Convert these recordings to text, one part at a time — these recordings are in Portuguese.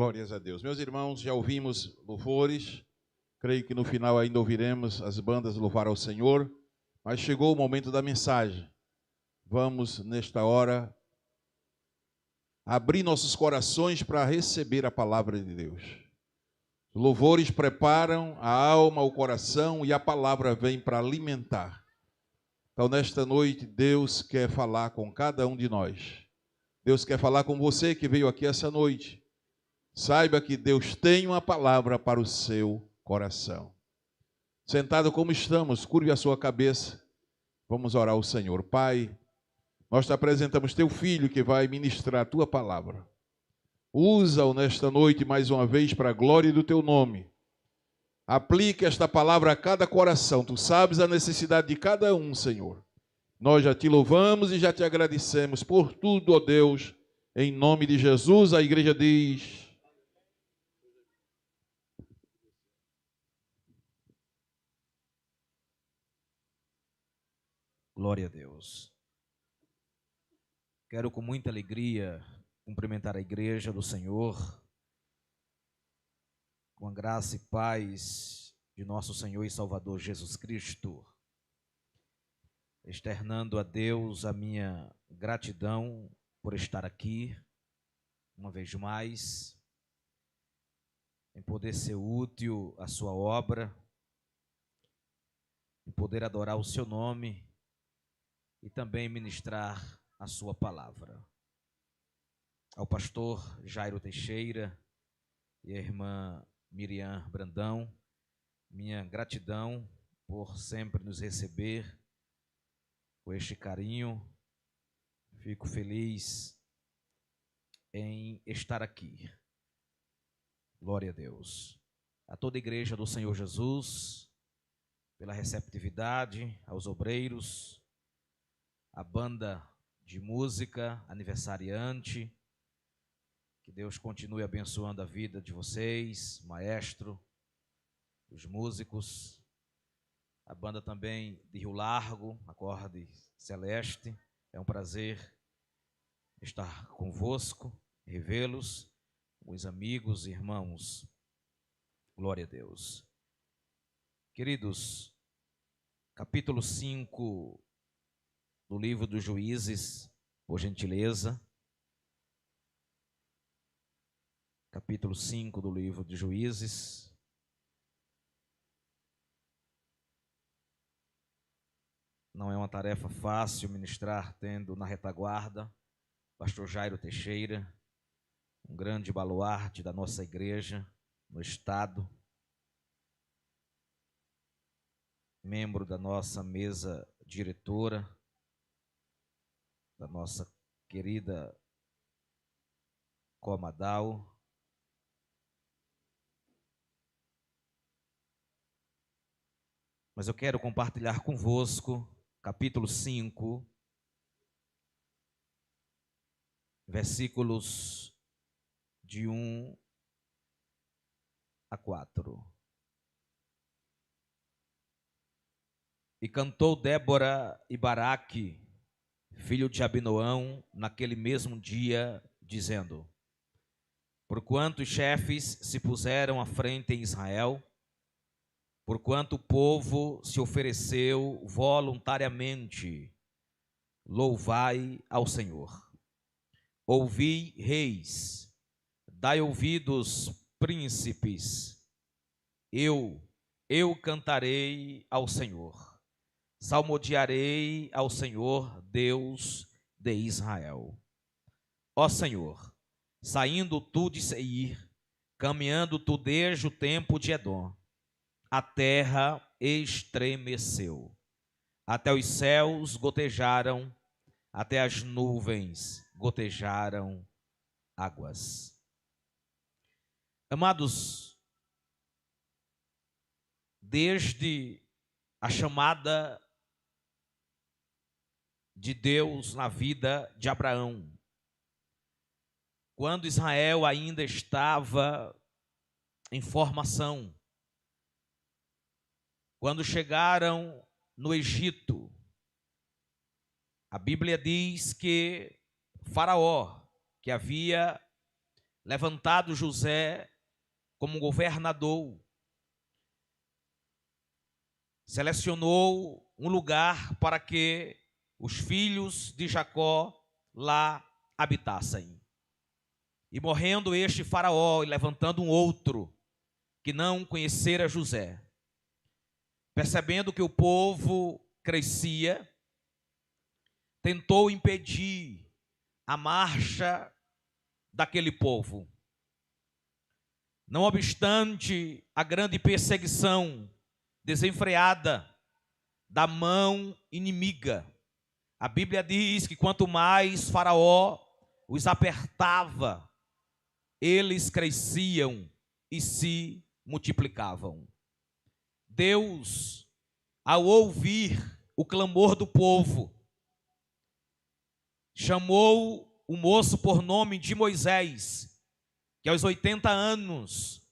Glórias a Deus. Meus irmãos, já ouvimos louvores. Creio que no final ainda ouviremos as bandas louvar ao Senhor. Mas chegou o momento da mensagem. Vamos, nesta hora, abrir nossos corações para receber a palavra de Deus. Os louvores preparam a alma, o coração e a palavra vem para alimentar. Então, nesta noite, Deus quer falar com cada um de nós. Deus quer falar com você que veio aqui essa noite. Saiba que Deus tem uma palavra para o seu coração. Sentado como estamos, curve a sua cabeça. Vamos orar ao Senhor. Pai, nós te apresentamos teu filho que vai ministrar a tua palavra. Usa-o nesta noite mais uma vez para a glória do teu nome. Aplique esta palavra a cada coração. Tu sabes a necessidade de cada um, Senhor. Nós já te louvamos e já te agradecemos por tudo, ó Deus. Em nome de Jesus, a igreja diz... Glória a Deus. Quero com muita alegria cumprimentar a igreja do Senhor, com a graça e paz de nosso Senhor e Salvador Jesus Cristo, externando a Deus a minha gratidão por estar aqui, uma vez mais, em poder ser útil à sua obra, em poder adorar o seu nome e também ministrar a sua palavra. Ao pastor Jairo Teixeira e a irmã Miriam Brandão, minha gratidão por sempre nos receber com este carinho. Fico feliz em estar aqui. Glória a Deus. A toda a igreja do Senhor Jesus, pela receptividade, aos obreiros, a banda de música, aniversariante, que Deus continue abençoando a vida de vocês, maestro, os músicos, a banda também de Rio Largo, Acorde Celeste, é um prazer estar convosco, revê-los, os amigos, irmãos, glória a Deus. Queridos, capítulo 5 do livro dos Juízes, por gentileza. Capítulo 5 do livro dos Juízes. Não é uma tarefa fácil ministrar tendo na retaguarda pastor Jairo Teixeira, um grande baluarte da nossa igreja no estado, membro da nossa mesa diretora, da nossa querida Comadal. Mas eu quero compartilhar convosco capítulo 5, versículos de 1 a 4. E cantou Débora e Baraque, filho de Abinoão, naquele mesmo dia, dizendo: porquanto os chefes se puseram à frente em Israel, porquanto o povo se ofereceu voluntariamente, louvai ao Senhor. Ouvi, reis, dai ouvidos, príncipes, eu cantarei ao Senhor, salmodiarei ao Senhor, Deus de Israel. Ó Senhor, saindo tu de Seir, caminhando tu desde o tempo de Edom, a terra estremeceu, até os céus gotejaram, até as nuvens gotejaram águas. Amados, desde a chamada de Deus na vida de Abraão, quando Israel ainda estava em formação, quando chegaram no Egito, a Bíblia diz que Faraó, que havia levantado José como governador, selecionou um lugar para que os filhos de Jacó lá habitassem. E morrendo este faraó e levantando um outro que não conhecera José, percebendo que o povo crescia, tentou impedir a marcha daquele povo. Não obstante a grande perseguição desenfreada da mão inimiga, a Bíblia diz que quanto mais Faraó os apertava, eles cresciam e se multiplicavam. Deus, ao ouvir o clamor do povo, chamou o moço por nome de Moisés, que aos 80 anos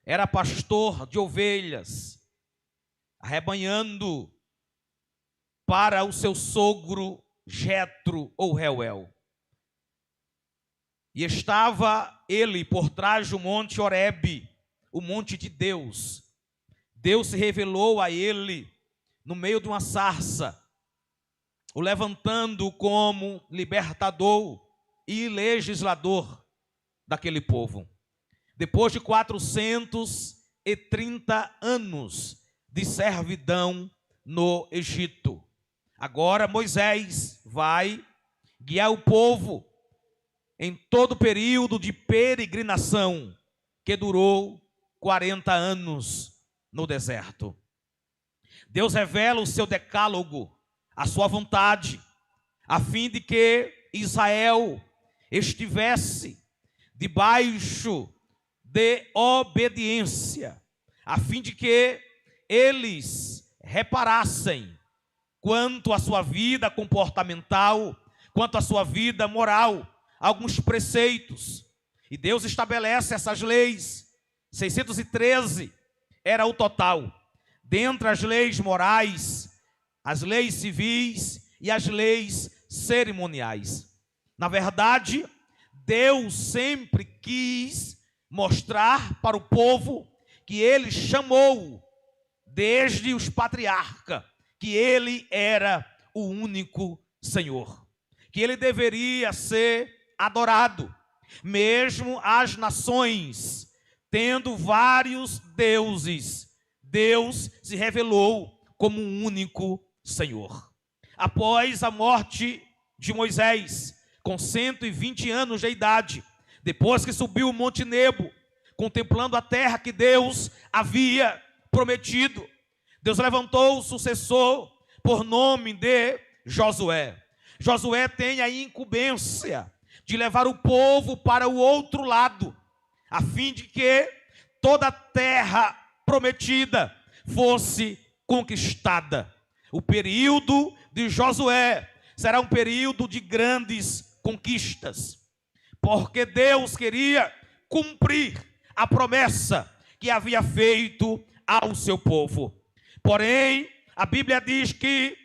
era pastor de ovelhas, arrebanhando para o seu sogro Jetro ou Reuel. E estava ele por trás do monte Horebe, o monte de Deus. Deus se revelou a ele no meio de uma sarça, o levantando como libertador e legislador daquele povo. Depois de 430 anos de servidão no Egito, agora Moisés vai guiar o povo em todo o período de peregrinação que durou 40 anos no deserto. Deus revela o seu decálogo, a sua vontade, a fim de que Israel estivesse debaixo de obediência, a fim de que eles reparassem quanto à sua vida comportamental, quanto à sua vida moral, alguns preceitos. E Deus estabelece essas leis. 613 era o total. Dentre as leis morais, as leis civis e as leis cerimoniais. Na verdade, Deus sempre quis mostrar para o povo que ele chamou desde os patriarcas, que ele era o único Senhor, que ele deveria ser adorado, mesmo as nações tendo vários deuses. Deus se revelou como um único Senhor. Após a morte de Moisés, com 120 anos de idade, depois que subiu o Monte Nebo, contemplando a terra que Deus havia prometido, Deus levantou o sucessor por nome de Josué. Josué tem a incumbência de levar o povo para o outro lado, a fim de que toda a terra prometida fosse conquistada. O período de Josué será um período de grandes conquistas, porque Deus queria cumprir a promessa que havia feito ao seu povo. Porém, a Bíblia diz que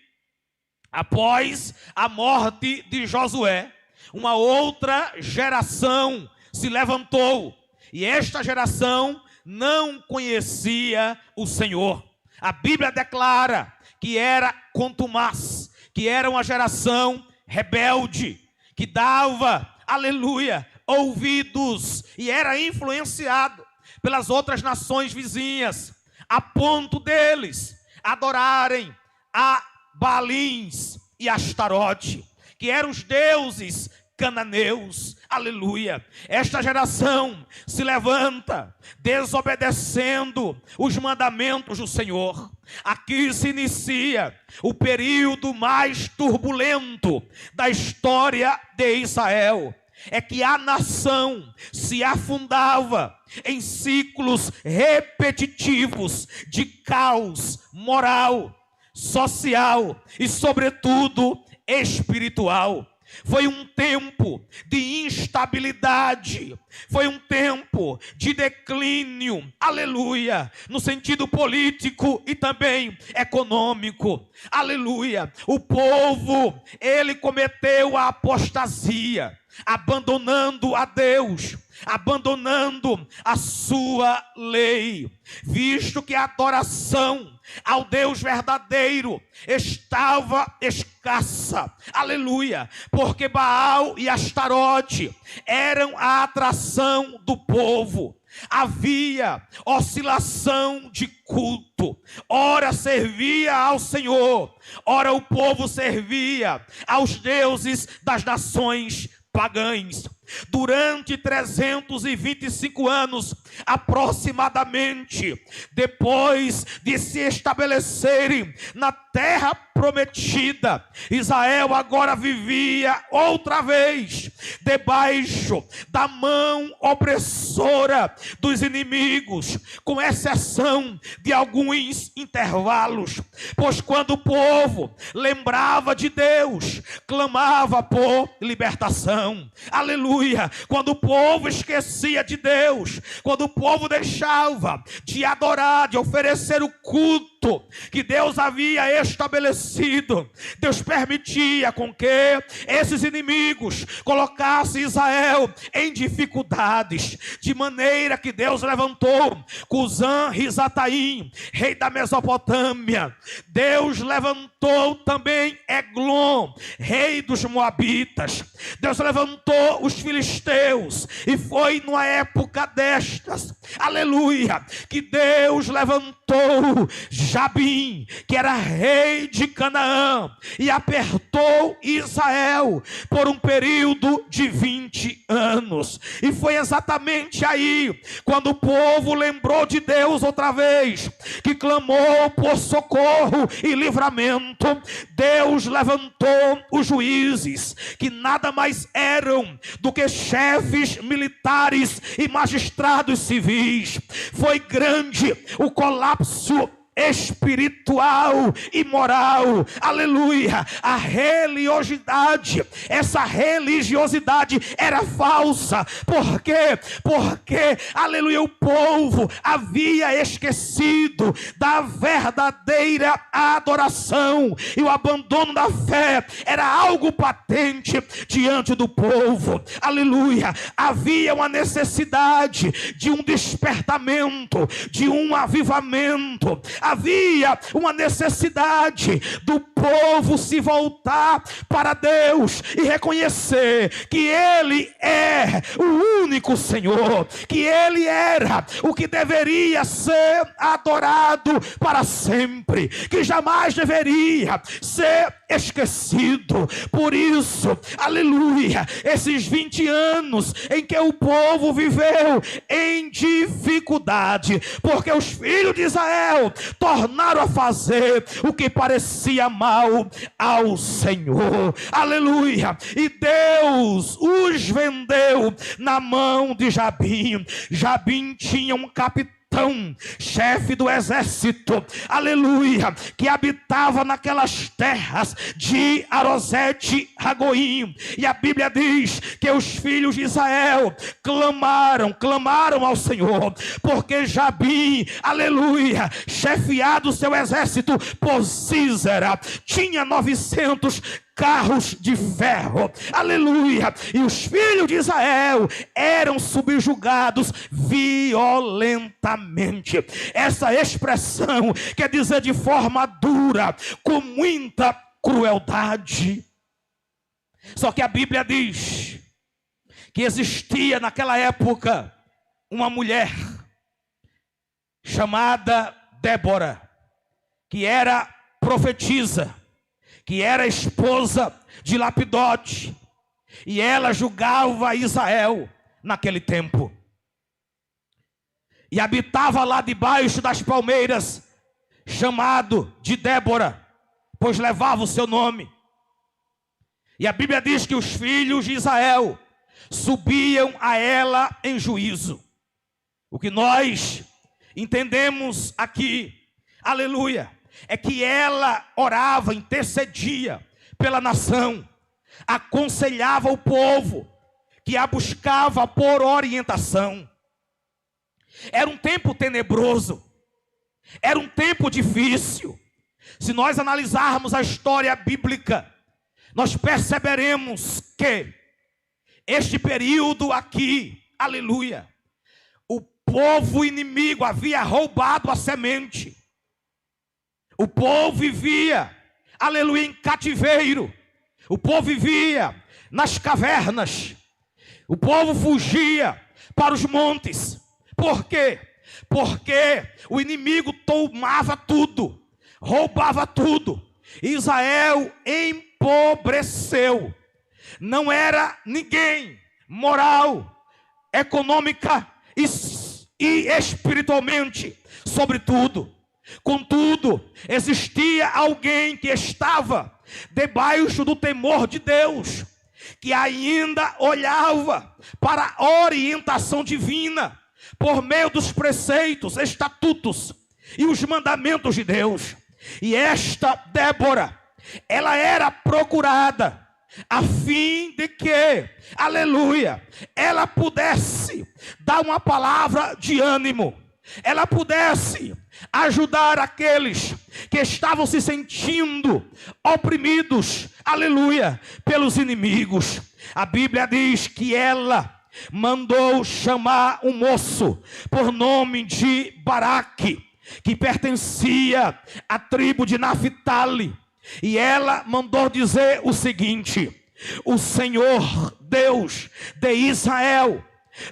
após a morte de Josué, uma outra geração se levantou, e esta geração não conhecia o Senhor. A Bíblia declara que era contumaz, que era uma geração rebelde, que dava, aleluia, ouvidos e era influenciado pelas outras nações vizinhas, a ponto deles adorarem a Baalins e Astarote, que eram os deuses cananeus, aleluia. Esta geração se levanta desobedecendo os mandamentos do Senhor. Aqui se inicia o período mais turbulento da história de Israel. É que a nação se afundava em ciclos repetitivos de caos moral, social e, sobretudo, espiritual. Foi um tempo de instabilidade, foi um tempo de declínio, aleluia, no sentido político e também econômico, aleluia. O povo, ele cometeu a apostasia, abandonando a Deus, abandonando a sua lei, visto que a adoração ao Deus verdadeiro estava escassa, aleluia, porque Baal e Astarote eram a atração do povo. Havia oscilação de culto, ora servia ao Senhor, ora o povo servia aos deuses das nações pagãs. Durante 325 anos, aproximadamente, depois de se estabelecerem na terra prometida, Israel agora vivia outra vez debaixo da mão opressora dos inimigos, com exceção de alguns intervalos, pois quando o povo lembrava de Deus, clamava por libertação, aleluia. Quando o povo esquecia de Deus, quando o povo deixava de adorar, de oferecer o culto que Deus havia estabelecido, Deus permitia com que esses inimigos colocassem Israel em dificuldades, de maneira que Deus levantou Cusã-Risataim, rei da Mesopotâmia. Deus levantou também Eglon, rei dos Moabitas. Deus levantou os filisteus, e foi numa época destas, aleluia, que Deus levantou Jabim, que era rei de Canaã, e apertou Israel por um período de 20 anos. E foi exatamente aí, quando o povo lembrou de Deus outra vez, que clamou por socorro e livramento, Deus levantou os juízes, que nada mais eram do que chefes militares e magistrados civis. Foi grande o colapso espiritual e moral, aleluia. A religiosidade, essa religiosidade era falsa. Por quê? Porque, aleluia, o povo havia esquecido da verdadeira adoração, e o abandono da fé era algo patente diante do povo, aleluia. Havia uma necessidade de um despertamento, de um avivamento. Havia uma necessidade do povo se voltar para Deus e reconhecer que Ele é o único Senhor, que Ele era o que deveria ser adorado para sempre, que jamais deveria ser esquecido. Por isso, aleluia, esses 20 anos em que o povo viveu em dificuldade, porque os filhos de Israel tornaram a fazer o que parecia mal ao Senhor, aleluia, e Deus os vendeu na mão de Jabim. Jabim tinha um capitão, chefe do exército, aleluia, que habitava naquelas terras de Arosete Ragoim, e a Bíblia diz que os filhos de Israel clamaram ao Senhor, porque Jabim, aleluia, chefiado seu exército por Sísera, tinha 900 carros de ferro, aleluia, e os filhos de Israel eram subjugados violentamente. Essa expressão quer dizer de forma dura, com muita crueldade. Só que a Bíblia diz que existia naquela época uma mulher chamada Débora, que era profetisa, que era esposa de Lapidote, e ela julgava Israel naquele tempo, e habitava lá debaixo das palmeiras, chamado de Débora, pois levava o seu nome. E a Bíblia diz que os filhos de Israel subiam a ela em juízo. O que nós entendemos aqui, aleluia, é que ela orava, intercedia pela nação, aconselhava o povo, que a buscava por orientação. Era um tempo tenebroso, era um tempo difícil. Se nós analisarmos a história bíblica, nós perceberemos que este período aqui, aleluia, o povo inimigo havia roubado a semente. O povo vivia, aleluia, em cativeiro. O povo vivia nas cavernas. O povo fugia para os montes. Por quê? Porque o inimigo tomava tudo, roubava tudo. Israel empobreceu. Não era ninguém moral, econômica e espiritualmente, sobretudo. Contudo, existia alguém que estava debaixo do temor de Deus, que ainda olhava para a orientação divina, por meio dos preceitos, estatutos e os mandamentos de Deus. E esta Débora, ela era procurada, a fim de que, aleluia, ela pudesse dar uma palavra de ânimo, ela pudesse ajudar aqueles que estavam se sentindo oprimidos, aleluia, pelos inimigos. A Bíblia diz que ela mandou chamar um moço por nome de Baraque, que pertencia à tribo de Naphtali. E ela mandou dizer o seguinte: o Senhor Deus de Israel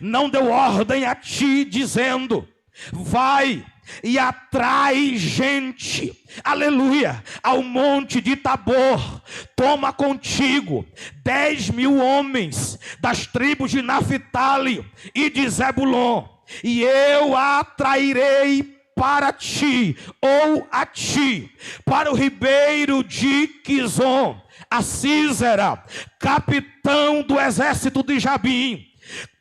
não deu ordem a ti, dizendo: vai e atrai gente, aleluia, ao monte de Tabor. Toma contigo 10.000 homens das tribos de Naphtali e de Zebulon, e eu a atrairei para ti, ou a ti, para o ribeiro de Quizon, a Sísera, capitão do exército de Jabim,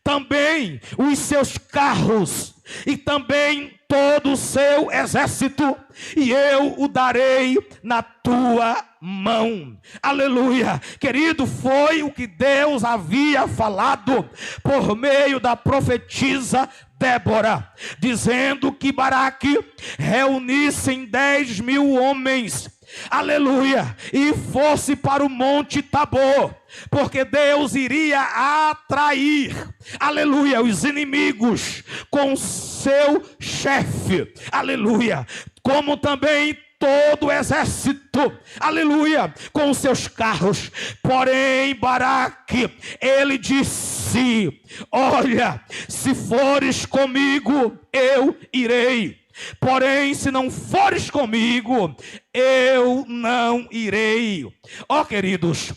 também os seus carros, e também todo o seu exército, e eu o darei na tua mão. Aleluia. Querido, foi o que Deus havia falado por meio da profetisa Débora, dizendo que Baraque reunissem 10.000 homens, aleluia, e fosse para o monte Tabor, porque Deus iria atrair, aleluia, os inimigos com seu chefe, aleluia, como também todo o exército, aleluia, com seus carros. Porém Baraque, ele disse: olha, se fores comigo, eu irei. Porém, se não fores comigo, eu não irei. Ó, queridos,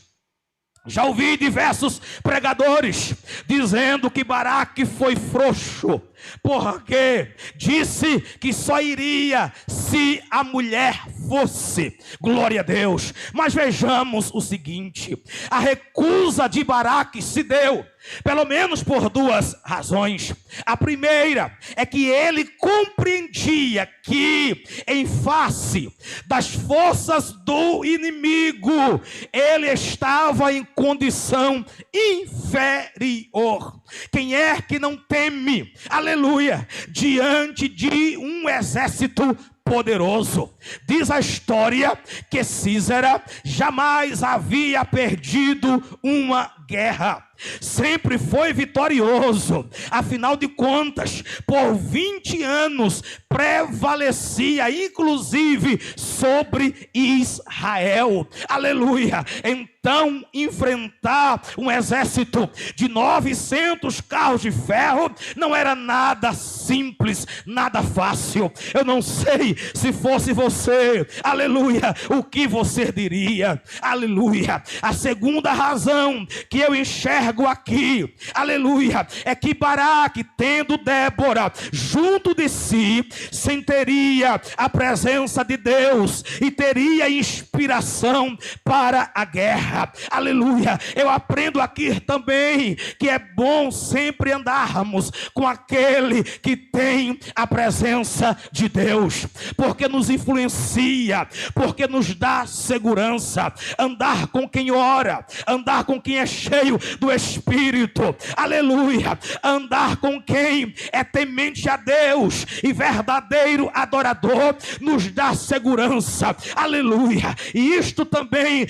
já ouvi diversos pregadores dizendo que Baraque foi frouxo, porque disse que só iria se a mulher fosse. Glória a Deus. Mas vejamos o seguinte: a recusa de Baraque se deu pelo menos por duas razões. A primeira é que ele compreendia que, em face das forças do inimigo, ele estava em condição inferior. Quem é que não teme, aleluia, diante de um exército poderoso? Diz a história que Sísera jamais havia perdido uma guerra, sempre foi vitorioso. Afinal de contas, por 20 anos prevalecia, inclusive sobre Israel. Aleluia. Então, enfrentar um exército de 900 carros de ferro não era nada simples, nada fácil. Eu não sei se fosse você, aleluia, o que você diria. Aleluia. A segunda razão que eu enxergo aqui, aleluia, é que Baraque, tendo Débora junto de si, sentiria a presença de Deus e teria inspiração para a guerra. Aleluia. Eu aprendo aqui também que é bom sempre andarmos com aquele que tem a presença de Deus, porque nos influencia, porque nos dá segurança. Andar com quem ora, andar com quem é cheio do Espírito, aleluia, andar com quem é temente a Deus e verdadeiro adorador, nos dá segurança, aleluia. E isto também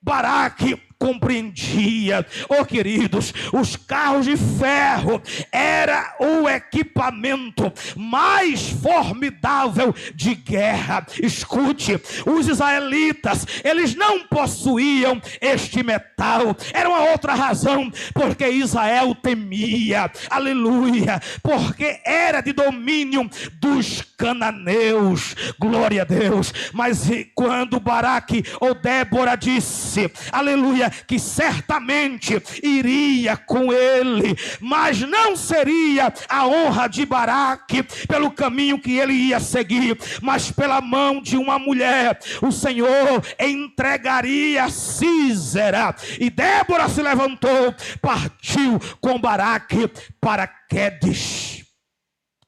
Baraque compreendia. Oh, queridos, os carros de ferro era o equipamento mais formidável de guerra. Escute, os israelitas, eles não possuíam este metal. Era uma outra razão, porque Israel temia, aleluia, porque era de domínio dos cananeus, glória a Deus. Mas quando Baraque ou Débora disse, aleluia, que certamente iria com ele, mas não seria a honra de Baraque pelo caminho que ele ia seguir, mas pela mão de uma mulher, o Senhor entregaria Sísera. E Débora se levantou, partiu com Baraque para Quedes.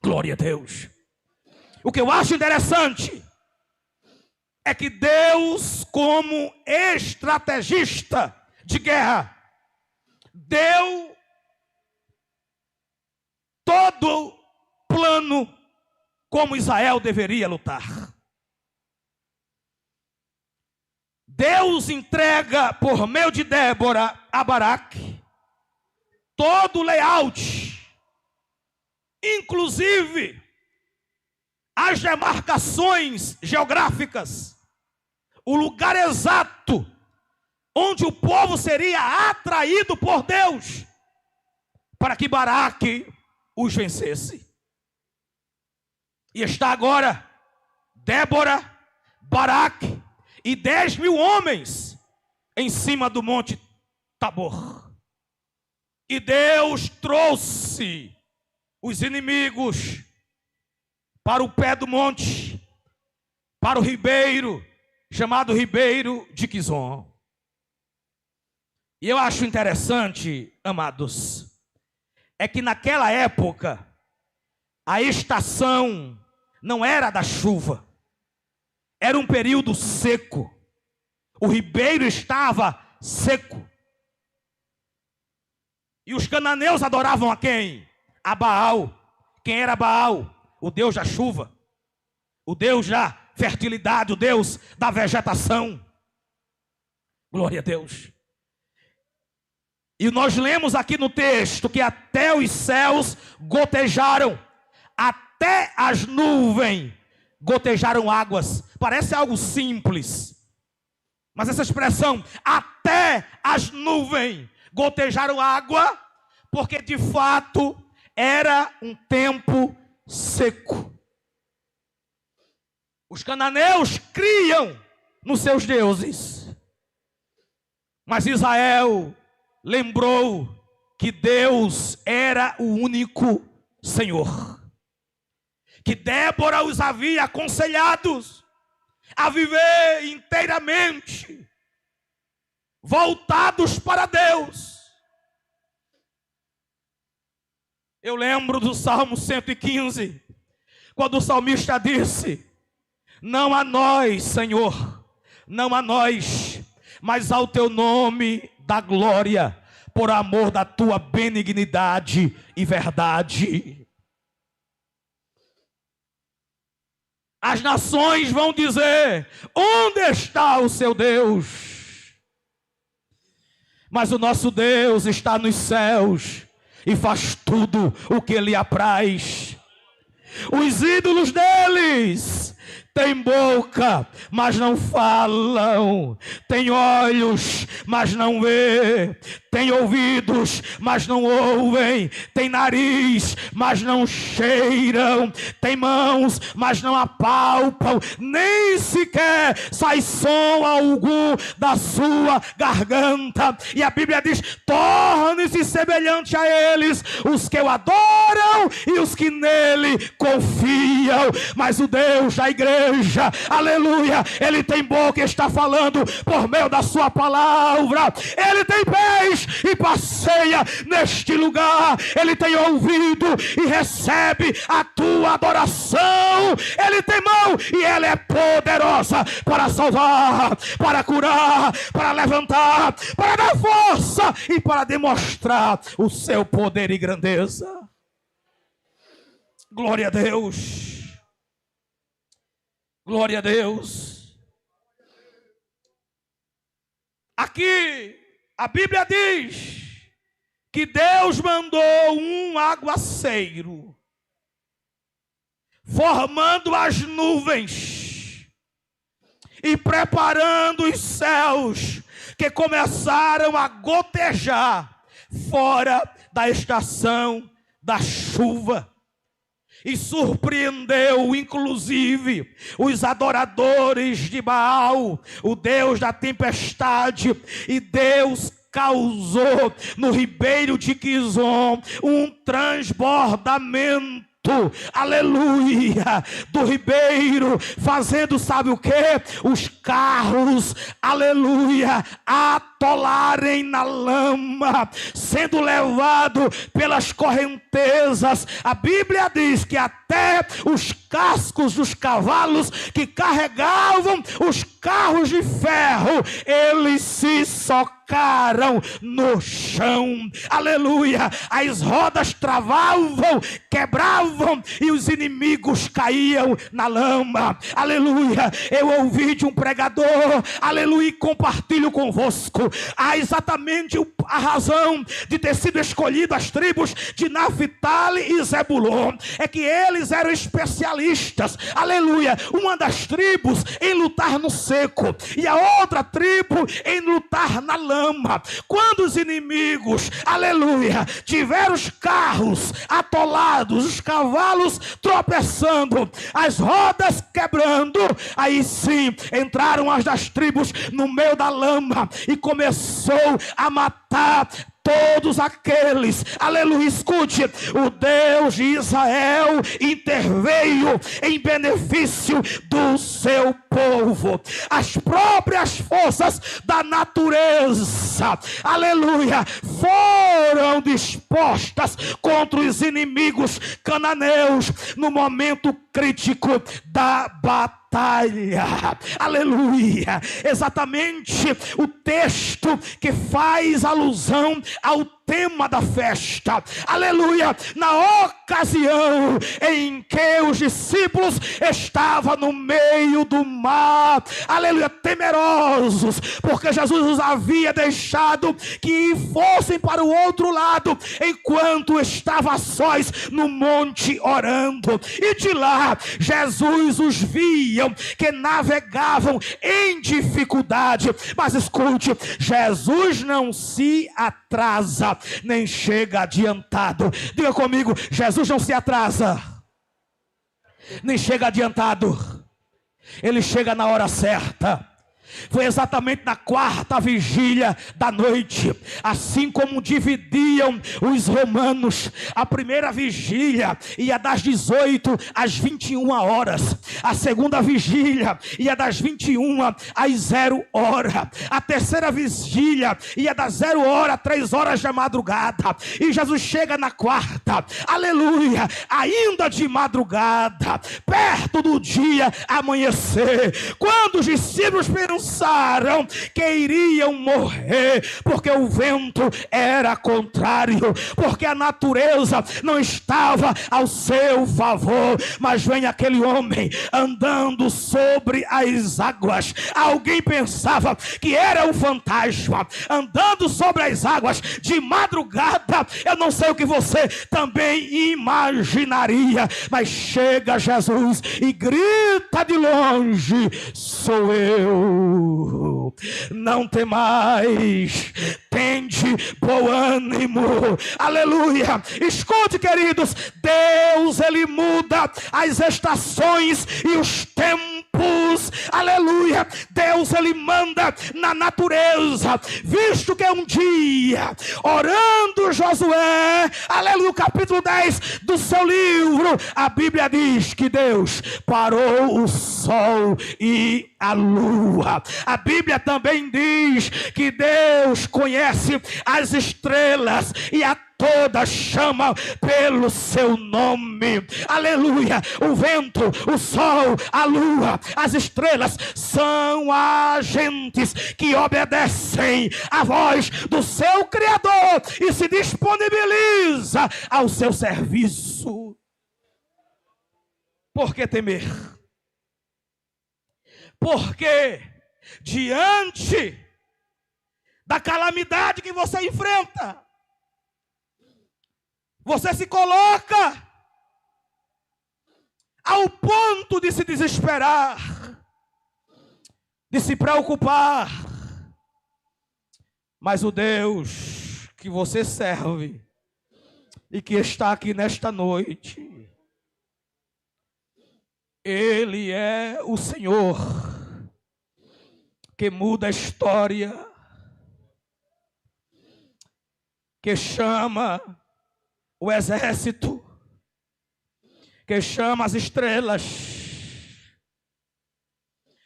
Glória a Deus. O que eu acho interessante é que Deus, como estrategista de guerra, deu todo plano como Israel deveria lutar. Deus entrega por meio de Débora a Baraque todo o layout, inclusive as demarcações geográficas, o lugar exato onde o povo seria atraído por Deus para que Baraque os vencesse. E está agora Débora, Baraque e 10.000 homens em cima do monte Tabor. E Deus trouxe os inimigos para o pé do monte, para o ribeiro, chamado Ribeiro de Quizon. E eu acho interessante, amados, é que naquela época, a estação não era da chuva, era um período seco. O ribeiro estava seco. E os cananeus adoravam a quem? A Baal. Quem era Baal? O Deus da chuva, o Deus da fertilidade, o Deus da vegetação. Glória a Deus. E nós lemos aqui no texto que até os céus gotejaram, até as nuvens gotejaram águas. Parece algo simples, mas essa expressão, até as nuvens gotejaram água, porque de fato era um tempo seco. Os cananeus criam nos seus deuses, mas Israel lembrou que Deus era o único Senhor, que Débora os havia aconselhado a viver inteiramente voltados para Deus. Eu lembro do Salmo 115, quando o salmista disse: não a nós, Senhor, não a nós, mas ao teu nome dá glória, por amor da tua benignidade e verdade. As nações vão dizer: onde está o seu Deus? Mas o nosso Deus está nos céus e faz tudo o que lhe apraz. Os ídolos deles têm boca, mas não falam. Têm olhos, mas não vê. Têm ouvidos, mas não ouvem. Têm nariz, mas não cheiram. Têm mãos, mas não apalpam. Nem sequer sai som algum da sua garganta. E a Bíblia diz: torne-se semelhante a eles os que o adoram e os que nele confiam. Mas o Deus da igreja, aleluia, ele tem boca e está falando por meio da sua palavra. Ele tem pés e passeia neste lugar. Ele tem ouvido e recebe a tua adoração. Ele tem mão e ela é poderosa para salvar, para curar, para levantar, para dar força e para demonstrar o seu poder e grandeza. Glória a Deus. Glória a Deus. Aqui A Bíblia diz que Deus mandou um aguaceiro, formando as nuvens e preparando os céus, que começaram a gotejar fora da estação da chuva. E surpreendeu, inclusive, os adoradores de Baal, o Deus da tempestade. E Deus causou no ribeiro de Quizon um transbordamento, aleluia, do ribeiro, fazendo, sabe o que? Os carros, aleluia, atolarem na lama, sendo levado pelas correntezas. A Bíblia diz que até os cascos dos cavalos que carregavam os carros de ferro, eles se socaram no chão, aleluia. As rodas travavam, quebravam e os inimigos caíam na lama, aleluia. Eu ouvi de um pregador, aleluia, e compartilho convosco. Há exatamente a razão de ter sido escolhido as tribos de Naphtali e Zebulon, é que eles eram especialistas, aleluia, uma das tribos em lutar no seco e a outra tribo em lutar na lama. Quando os inimigos, aleluia, tiveram os carros atolados, os cavalos tropeçando, as rodas quebrando, aí sim entraram as das tribos no meio da lama e começou a matar todos aqueles, aleluia, escute, o Deus de Israel interveio em benefício do seu povo. As próprias forças da natureza, aleluia, foram dispostas contra os inimigos cananeus no momento crítico da batalha, aleluia. Exatamente o texto que faz alusão ao tema da festa, aleluia, na ocasião em que os discípulos estavam no meio do mar, aleluia, temerosos, porque Jesus os havia deixado que fossem para o outro lado, enquanto estava sós no monte orando, e de lá Jesus os viam que navegavam em dificuldade, mas escute, Jesus não se atrasa, nem chega adiantado. Diga comigo, Jesus não se atrasa, nem chega adiantado. Ele chega na hora certa. Foi exatamente na quarta vigília da noite, assim como dividiam os romanos. A primeira vigília ia das 18 às 21 horas. A segunda vigília ia das 21 às 0 hora. A terceira vigília ia das 0 hora a 3 horas da madrugada. E Jesus chega na quarta, aleluia, ainda de madrugada, perto do dia amanhecer, quando os discípulos pensaram que iriam morrer, porque o vento era contrário, porque a natureza não estava ao seu favor. Mas vem aquele homem andando sobre as águas. Alguém pensava que era um fantasma andando sobre as águas de madrugada. Eu não sei o que você também imaginaria, mas chega Jesus e grita de longe: sou eu. Não temais, tende bom ânimo, aleluia. Escute, queridos, Deus, ele muda as estações e os tempos, aleluia. Deus, ele manda na natureza, visto que um dia, orando Josué, aleluia, capítulo 10 do seu livro, a Bíblia diz que Deus parou o sol e a lua. A Bíblia também diz que Deus conhece as estrelas e a todas chama pelo seu nome, aleluia. O vento, o sol, a lua, as estrelas são agentes que obedecem à voz do seu Criador e se disponibiliza ao seu serviço. Por que temer? Porque diante da calamidade que você enfrenta. Você se coloca ao ponto de se desesperar, de se preocupar. Mas o Deus que você serve e que está aqui nesta noite, Ele é o Senhor que muda a história, que chama o exército, que chama as estrelas,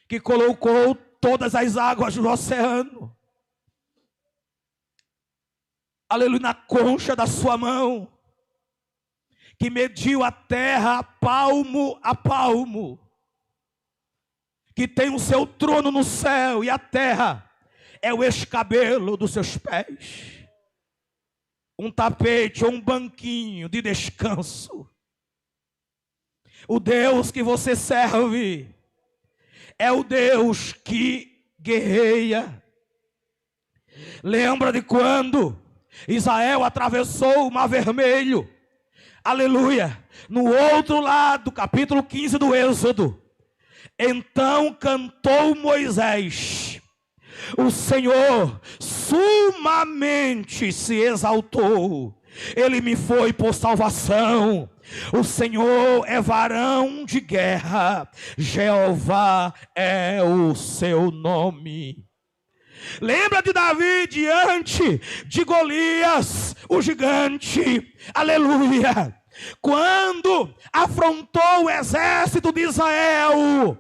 que colocou todas as águas do oceano, aleluia, na concha da sua mão, que mediu a terra palmo a palmo, que tem o seu trono no céu e a terra é o escabelo dos seus pés. Um tapete ou um banquinho de descanso. O Deus que você serve é o Deus que guerreia. Lembra de quando Israel atravessou o Mar Vermelho? Aleluia! No outro lado, capítulo 15 do Êxodo. Então cantou Moisés: o Senhor sumamente se exaltou, Ele me foi por salvação. O Senhor é varão de guerra, Jeová é o seu nome. Lembra de Davi diante de Golias, o gigante, aleluia, quando afrontou o exército de Israel.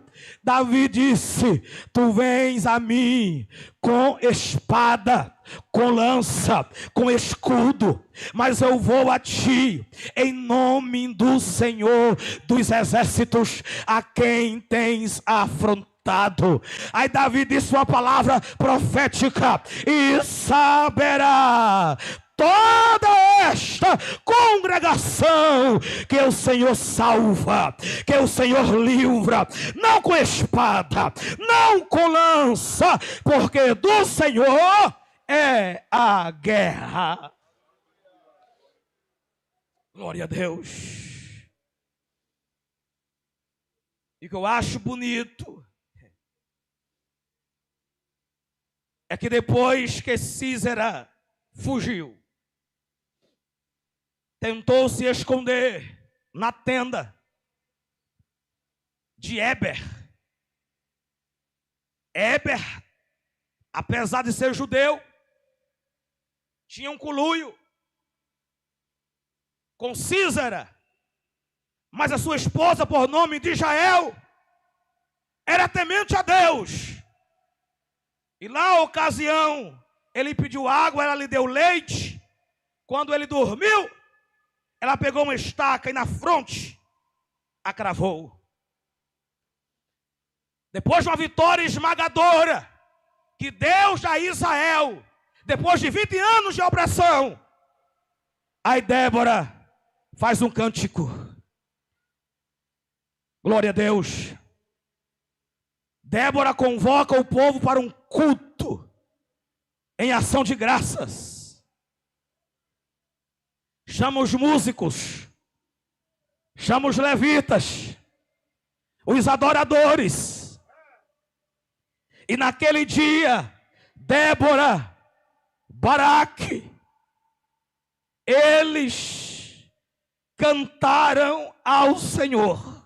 Davi disse: tu vens a mim com espada, com lança, com escudo, mas eu vou a ti em nome do Senhor dos exércitos, a quem tens afrontado. Aí Davi disse uma palavra profética: e saberá toda esta congregação que o Senhor salva, que o Senhor livra, não com espada, não com lança, porque do Senhor é a guerra. Glória a Deus. E o que eu acho bonito é que depois que Císera fugiu, tentou se esconder na tenda de Éber. Éber, apesar de ser judeu, tinha um conluio com Císera, mas a sua esposa, por nome de Jael, era temente a Deus. E lá, a ocasião, ele pediu água, ela lhe deu leite. Quando ele dormiu, ela pegou uma estaca e na fronte a cravou. Depois de uma vitória esmagadora que Deus dá a Israel, depois de 20 anos de opressão, aí Débora faz um cântico. Glória a Deus. Débora convoca o povo para um culto em ação de graças. Chama os músicos, chama os levitas, os adoradores. E naquele dia, Débora, Baraque, eles cantaram ao Senhor.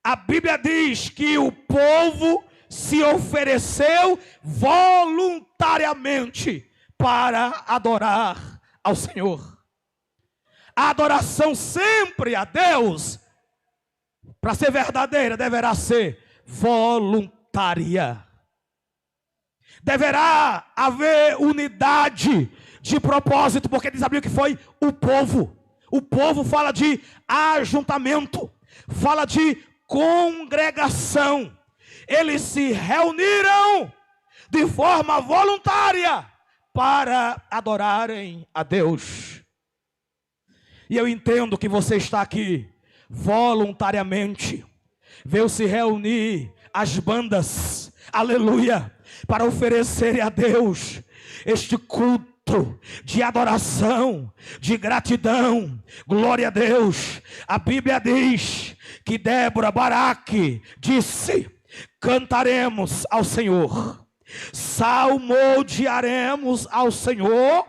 A Bíblia diz que o povo se ofereceu voluntariamente para adorar ao Senhor. A adoração sempre a Deus, para ser verdadeira, deverá ser voluntária. Deverá haver unidade de propósito, porque diz a Bíblia que foi o povo. O povo fala de ajuntamento, fala de congregação. Eles se reuniram de forma voluntária para adorarem a Deus. E eu entendo que você está aqui voluntariamente. Veio se reunir as bandas, aleluia, para oferecerem a Deus este culto de adoração, de gratidão. Glória a Deus. A Bíblia diz que Débora, Baraque, disse: cantaremos ao Senhor, salmodiaremos ao Senhor,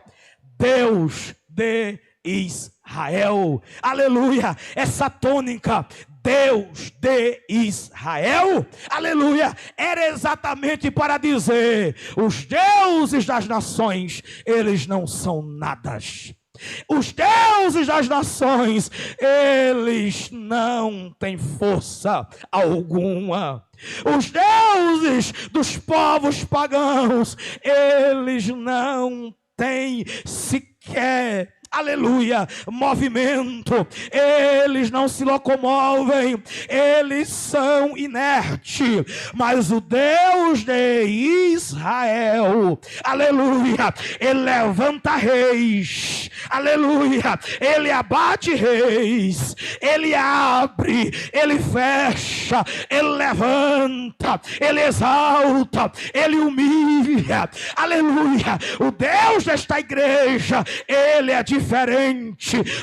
Deus de Israel. Aleluia. Essa tônica, Deus de Israel, aleluia, era exatamente para dizer: os deuses das nações, eles não são nadas. Os deuses das nações, eles não têm força alguma. Os deuses dos povos pagãos, eles não têm sequer, aleluia, movimento. Eles não se locomovem, eles são inertes. Mas o Deus de Israel, aleluia, ele levanta reis, aleluia, ele abate reis, ele abre, ele fecha, ele levanta, ele exalta, ele humilha, aleluia. O Deus desta igreja, ele é diferente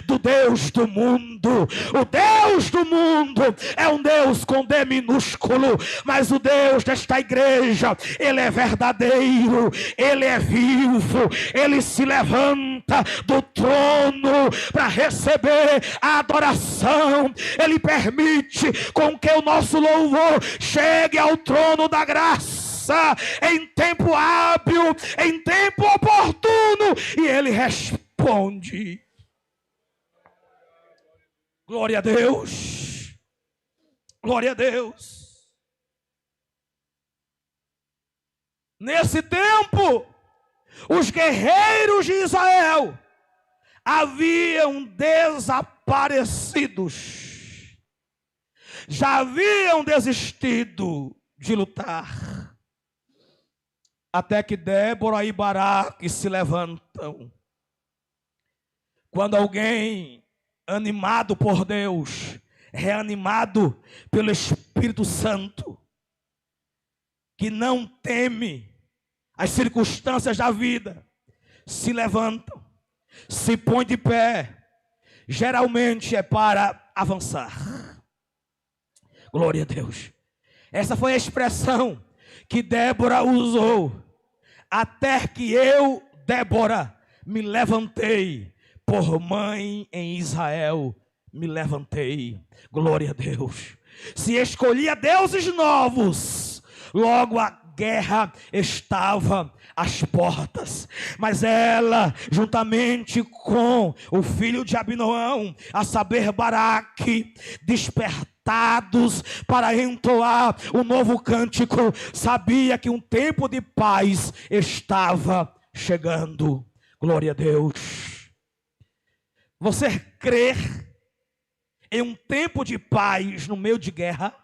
do Deus do mundo. O Deus do mundo é um Deus com D minúsculo, mas o Deus desta igreja, ele é verdadeiro, ele é vivo, ele se levanta do trono para receber a adoração. Ele permite com que o nosso louvor chegue ao trono da graça em tempo hábil, em tempo oportuno, e ele responde. Glória a Deus. Glória a Deus. Nesse tempo, os guerreiros de Israel haviam desaparecidos. Já haviam desistido de lutar. Até que Débora e Baraque se levantam. Quando alguém animado por Deus, reanimado pelo Espírito Santo, que não teme as circunstâncias da vida, se levantam, se põe de pé, geralmente é para avançar. Glória a Deus. Essa foi a expressão que Débora usou. Até que eu, Débora, me levantei, por mãe em Israel me levantei. Glória a Deus. Se escolhia deuses novos, logo a guerra estava às portas. Mas ela, juntamente com o filho de Abinoão, a saber Baraque, despertados para entoar o novo cântico, sabia que um tempo de paz estava chegando. Glória a Deus. Você crê em um tempo de paz no meio de guerra?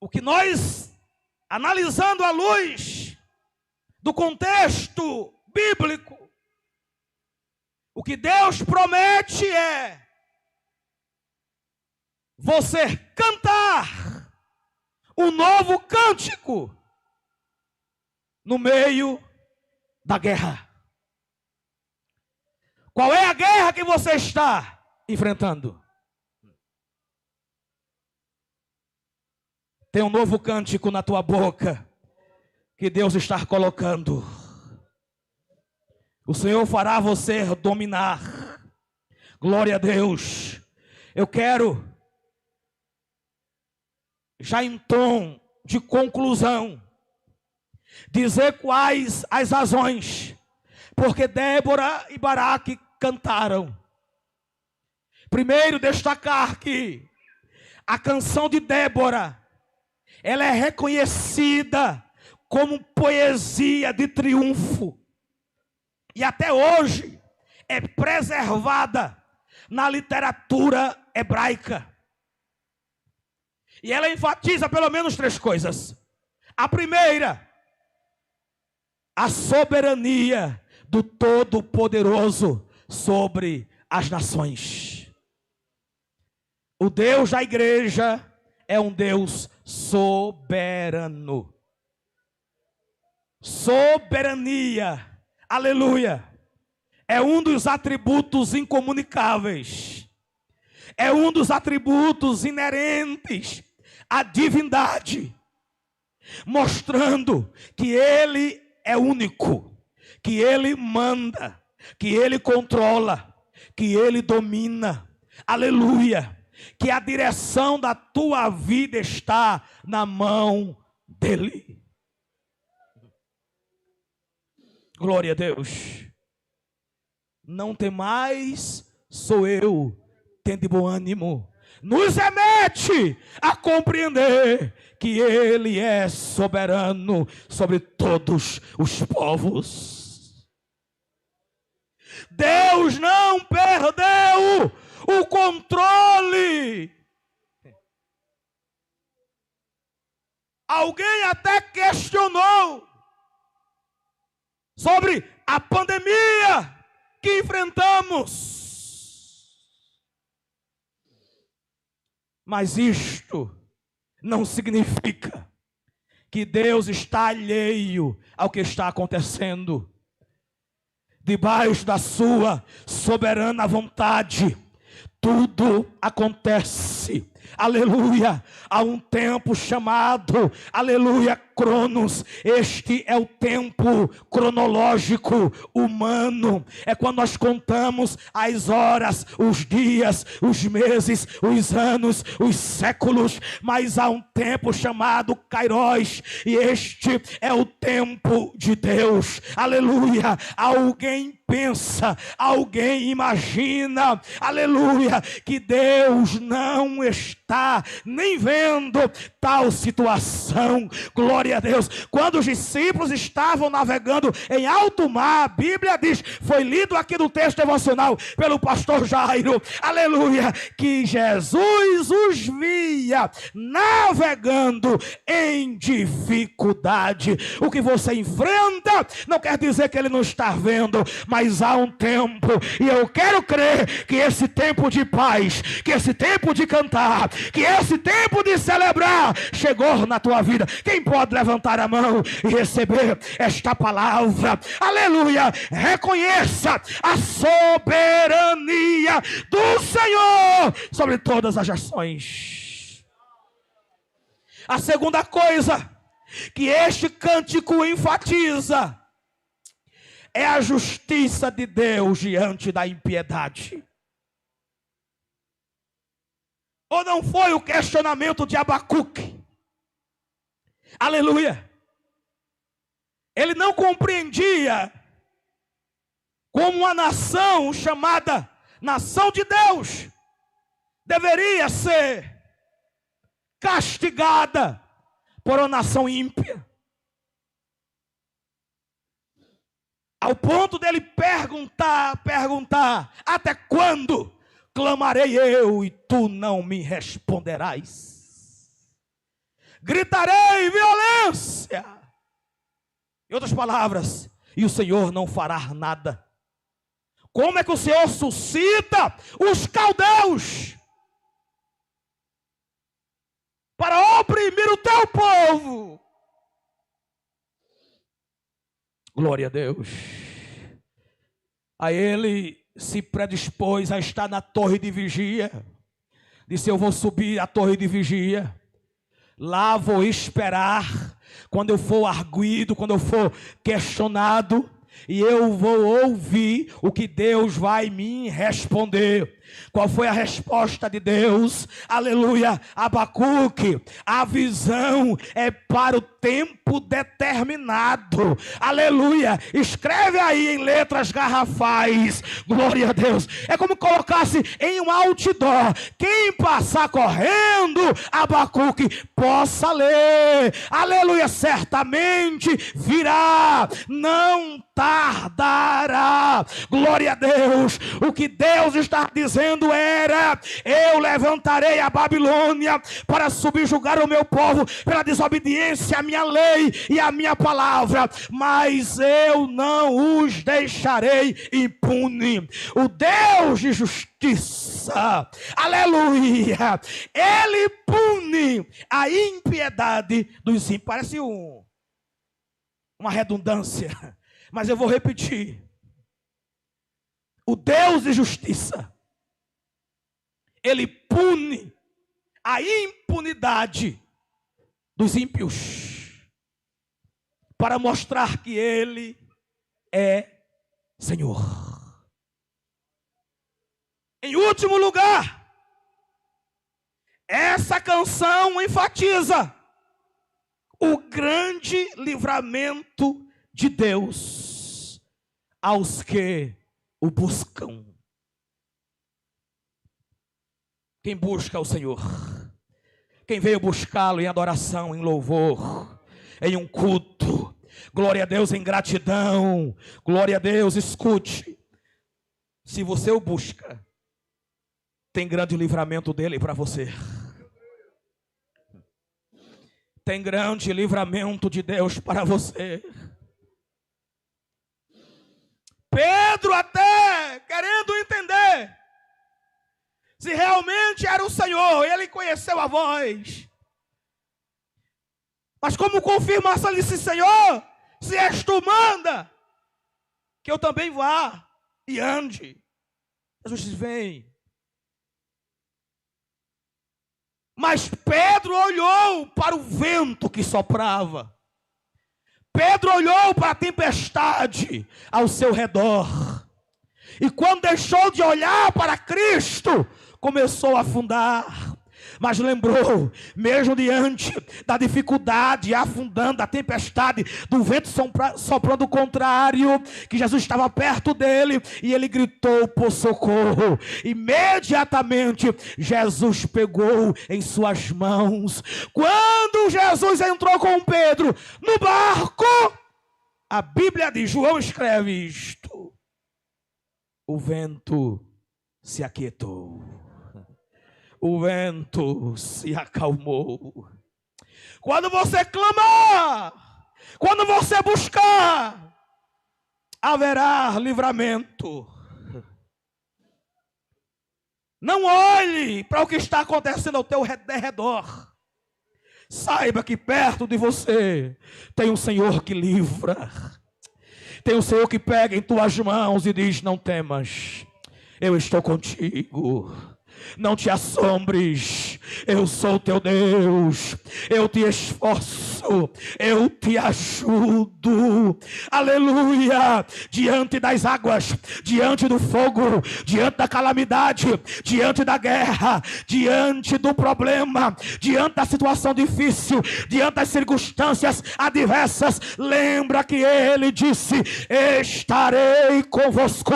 O que nós, analisando à luz do contexto bíblico, o que Deus promete é você cantar um novo cântico no meio da guerra. Qual é a guerra que você está enfrentando? Tem um novo cântico na tua boca que Deus está colocando. O Senhor fará você dominar. Glória a Deus. Eu quero, já em tom de conclusão, dizer quais as razões porque Débora e Baraque cantaram. Primeiro, destacar que a canção de Débora, ela é reconhecida como poesia de triunfo. E até hoje é preservada na literatura hebraica. E ela enfatiza pelo menos 3 coisas. A primeira, a soberania do Todo-Poderoso sobre as nações. O Deus da igreja é um Deus soberano. Soberania, aleluia, é um dos atributos incomunicáveis. É um dos atributos inerentes à divindade, mostrando que Ele é único, que Ele manda, que Ele controla, que Ele domina, aleluia, que a direção da tua vida está na mão dEle. Glória a Deus. Não temais, sou eu, tende bom ânimo. Nos remete a compreender que Ele é soberano sobre todos os povos. Deus não perdeu o controle. Alguém até questionou sobre a pandemia que enfrentamos. Mas isto não significa que Deus está alheio ao que está acontecendo. Debaixo da sua soberana vontade, tudo acontece, aleluia, há um tempo chamado, aleluia, Cronos. Este é o tempo cronológico humano, é quando nós contamos as horas, os dias, os meses, os anos, os séculos, mas há um tempo chamado Kairos, e este é o tempo de Deus, aleluia. Alguém pensa, alguém imagina, aleluia, que Deus não está nem vendo tal situação. Glória a Deus. Quando os discípulos estavam navegando em alto mar, a Bíblia diz, foi lido aqui no texto devocional pelo pastor Jairo, aleluia, que Jesus os via navegando em dificuldade. O que você enfrenta não quer dizer que Ele não está vendo, mas há um tempo, e eu quero crer que esse tempo de paz, que esse tempo de cantar, que esse tempo de celebrar chegou na tua vida. Quem pode levantar a mão e receber esta palavra? Aleluia! Reconheça a soberania do Senhor sobre todas as ações. A segunda coisa que este cântico enfatiza é a justiça de Deus diante da impiedade. Ou não foi o questionamento de Abacuque? Aleluia. Ele não compreendia como uma nação chamada nação de Deus deveria ser castigada por uma nação ímpia. Ao ponto dele perguntar, até quando clamarei eu e tu não me responderás? Gritarei violência. Em outras palavras, e o Senhor não fará nada. Como é que o Senhor suscita os caldeus para oprimir o teu povo? Glória a Deus. Aí ele se predispôs a estar na torre de vigia. Disse, eu vou subir a torre de vigia. Lá vou esperar, quando eu for arguido, quando eu for questionado, e eu vou ouvir o que Deus vai me responder. Qual foi a resposta de Deus? Aleluia, Abacuque, a visão é para o tempo determinado. Aleluia, escreve aí em letras garrafais. Glória a Deus. É como colocasse em um outdoor. Quem passar correndo, Abacuque, possa ler. Aleluia, certamente virá. Não tardará. Glória a Deus. O que Deus está dizendo era: eu levantarei a Babilônia para subjugar o meu povo pela desobediência à minha lei e à minha palavra, mas eu não os deixarei impune. O Deus de justiça, aleluia, ele pune a impiedade dos ímpios. Parece uma redundância, mas eu vou repetir. O Deus de justiça, ele pune a impunidade dos ímpios, para mostrar que ele é Senhor. Em último lugar, essa canção enfatiza o grande livramento de Deus aos que o buscam. Quem busca o Senhor, quem veio buscá-lo em adoração, em louvor, em um culto, glória a Deus, em gratidão, glória a Deus, escute. Se você o busca, tem grande livramento dele para você. Tem grande livramento de Deus para você. Pedro até querendo entender se realmente era o Senhor, ele conheceu a voz. Mas como confirmação, ele disse: Senhor, se és tu, manda que eu também vá e ande. Jesus disse: vem. Mas Pedro olhou para o vento que soprava. Pedro olhou para a tempestade ao seu redor. E quando deixou de olhar para Cristo, começou a afundar. Mas lembrou, mesmo diante da dificuldade, afundando, da tempestade, do vento soprando o contrário, que Jesus estava perto dele e ele gritou por socorro. Imediatamente Jesus pegou em suas mãos. Quando Jesus entrou com Pedro no barco, a Bíblia diz, João escreve isto: o vento se aquietou. O vento se acalmou. Quando você clamar, quando você buscar, haverá livramento. Não olhe para o que está acontecendo ao teu redor. Saiba que perto de você tem um Senhor que livra. Tem um Senhor que pega em tuas mãos e diz: não temas, eu estou contigo. Não te assombres, eu sou teu Deus, eu te esforço, eu te ajudo, aleluia. Diante das águas, diante do fogo, diante da calamidade, diante da guerra, diante do problema, diante da situação difícil, diante das circunstâncias adversas, lembra que ele disse: estarei convosco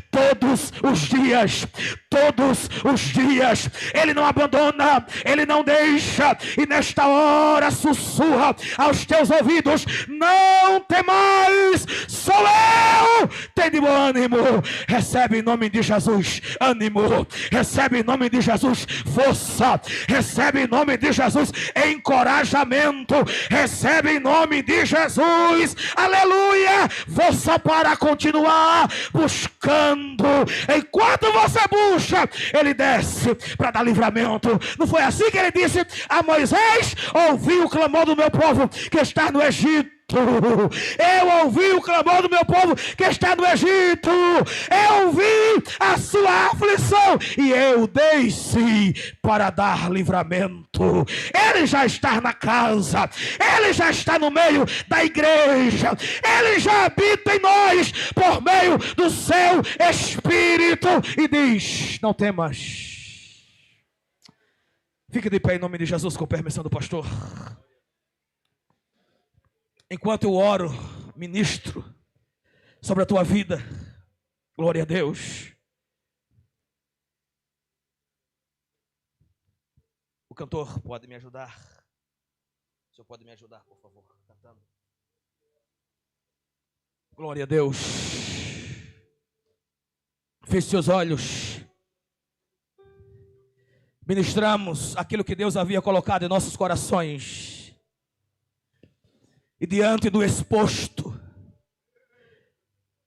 todos os dias. Todos os dias, ele não abandona, ele não deixa, e nesta hora sussurra aos teus ouvidos: não temais, sou eu, tem de bom ânimo. Recebe em nome de Jesus ânimo, recebe em nome de Jesus força, recebe em nome de Jesus encorajamento, recebe em nome de Jesus, aleluia, força para continuar buscando. Enquanto você busca, ele desce para dar livramento. Não foi assim que ele disse a Moisés: ouvi o clamor do meu povo que está no Egito. Eu ouvi o clamor do meu povo que está no Egito. Eu ouvi a sua aflição e eu desci para dar livramento. Ele já está na casa, ele já está no meio da igreja, ele já habita em nós por meio do seu Espírito e diz: não temas. Fique de pé em nome de Jesus, com permissão do pastor. Enquanto eu oro, ministro sobre a tua vida, glória a Deus. O cantor pode me ajudar? O senhor pode me ajudar, por favor, cantando? Glória a Deus. Feche seus olhos. Ministramos aquilo que Deus havia colocado em nossos corações. E diante do exposto,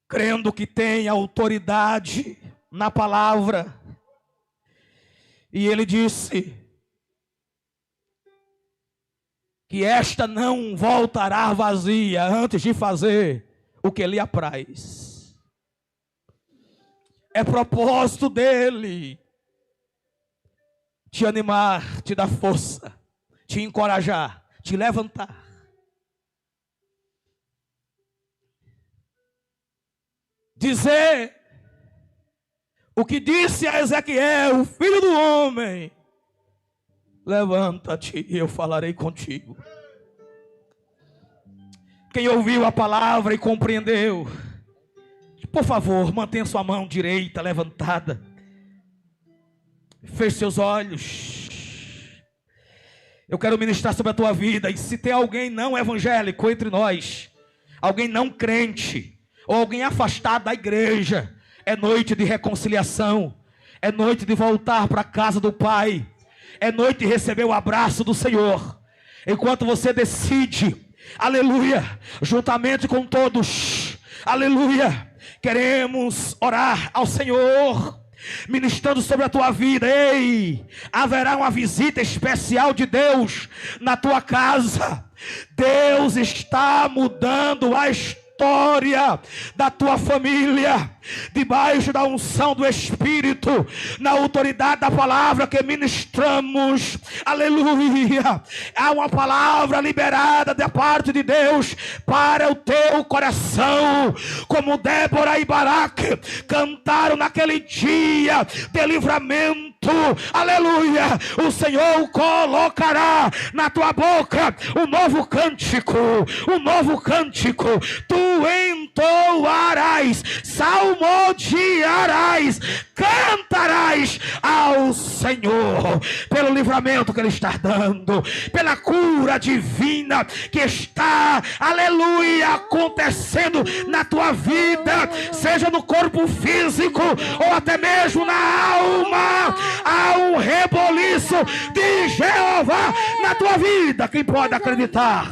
crendo que tem autoridade na palavra, e ele disse que esta não voltará vazia antes de fazer o que lhe apraz. É propósito dele te animar, te dar força, te encorajar, te levantar. Dizer o que disse a Ezequiel, filho do homem: levanta-te e eu falarei contigo. Quem ouviu a palavra e compreendeu, por favor, mantenha sua mão direita levantada. Feche seus olhos. Eu quero ministrar sobre a tua vida. E se tem alguém não evangélico entre nós, alguém não crente, ou alguém afastado da igreja, é noite de reconciliação, é noite de voltar para a casa do Pai, é noite de receber o abraço do Senhor. Enquanto você decide, aleluia, juntamente com todos, aleluia, queremos orar ao Senhor, ministrando sobre a tua vida. Ei, haverá uma visita especial de Deus na tua casa. Deus está mudando a história da tua família, debaixo da unção do Espírito, na autoridade da palavra que ministramos, aleluia. Há uma palavra liberada da parte de Deus para o teu coração, como Débora e Baraque cantaram naquele dia de livramento. Aleluia, o Senhor colocará na tua boca um novo cântico, tu entoarás, salmodiarás, cantarás ao Senhor, pelo livramento que Ele está dando, pela cura divina que está, aleluia, acontecendo na tua vida, seja no corpo físico ou até mesmo na alma. Há um reboliço de Jeová na tua vida. Quem pode acreditar?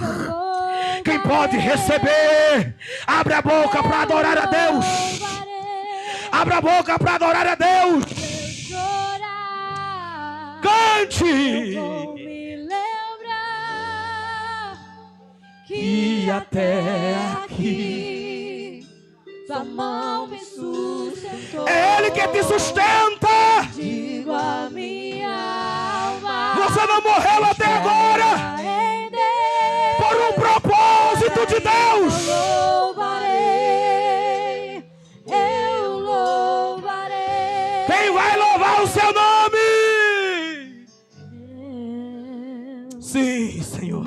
Quem pode receber? Abre a boca para adorar a Deus. Abre a boca para adorar a Deus. Cante. Que até aqui tua mão me sustentou. É Ele que te sustenta. Digo a minha alma, você não morreu até agora por um propósito de Deus. Eu louvarei. Quem vai louvar o seu nome? Sim, Senhor.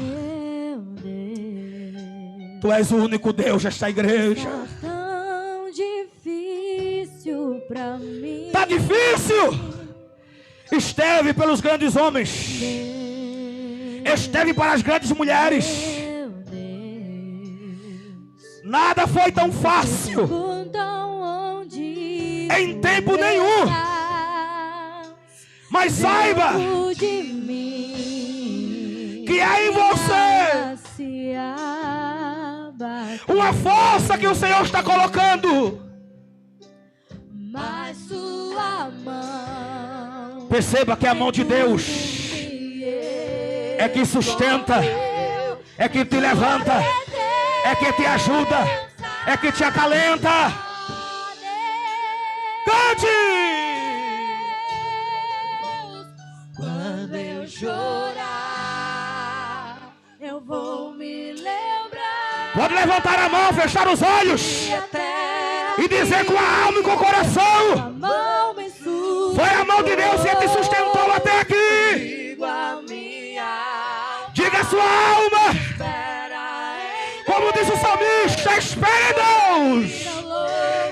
Tu és o único Deus desta igreja. Está difícil. Esteve pelos grandes homens, esteve para as grandes mulheres. Nada foi tão fácil em tempo nenhum. Mas saiba que há em você uma força que o Senhor está colocando. Mas sua mão, perceba que a mão de Deus é que sustenta, é que te levanta, é que te ajuda, é que te acalenta. Cante! Quando eu chorar, eu vou me lembrar. Pode levantar a mão, fechar os olhos e dizer com a alma e com o coração: foi a mão de Deus que te sustentou até aqui. Diga a sua alma, como diz o salmista: espere em Deus.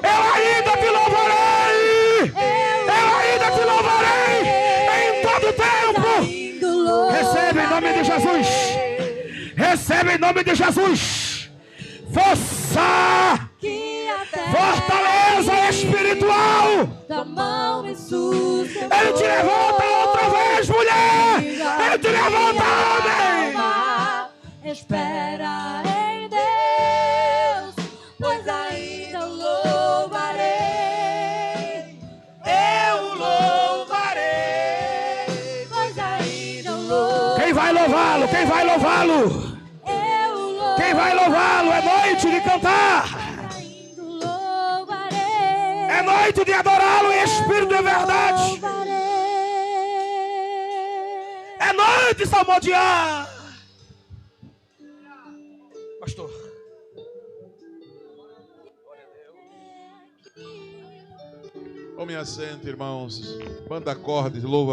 Eu ainda te louvarei. Eu ainda te louvarei em todo tempo. Recebe em nome de Jesus. Recebe em nome de Jesus. Força. que até fortaleza espiritual. da mão me sustentou. Ele te levanta outra vez, mulher. Ele te levanta, homem. Alma espera em Deus, pois ainda o louvarei. Eu louvarei. Pois ainda o louvarei. Quem vai louvá-lo? Quem vai louvá-lo? Quem vai louvá-lo? É noite de cantar. Ainda o louvarei. É noite de adorá-lo em espírito e verdade. É noite de salmodiar. Pastor. Tome assento, irmãos. Banda acordes, louva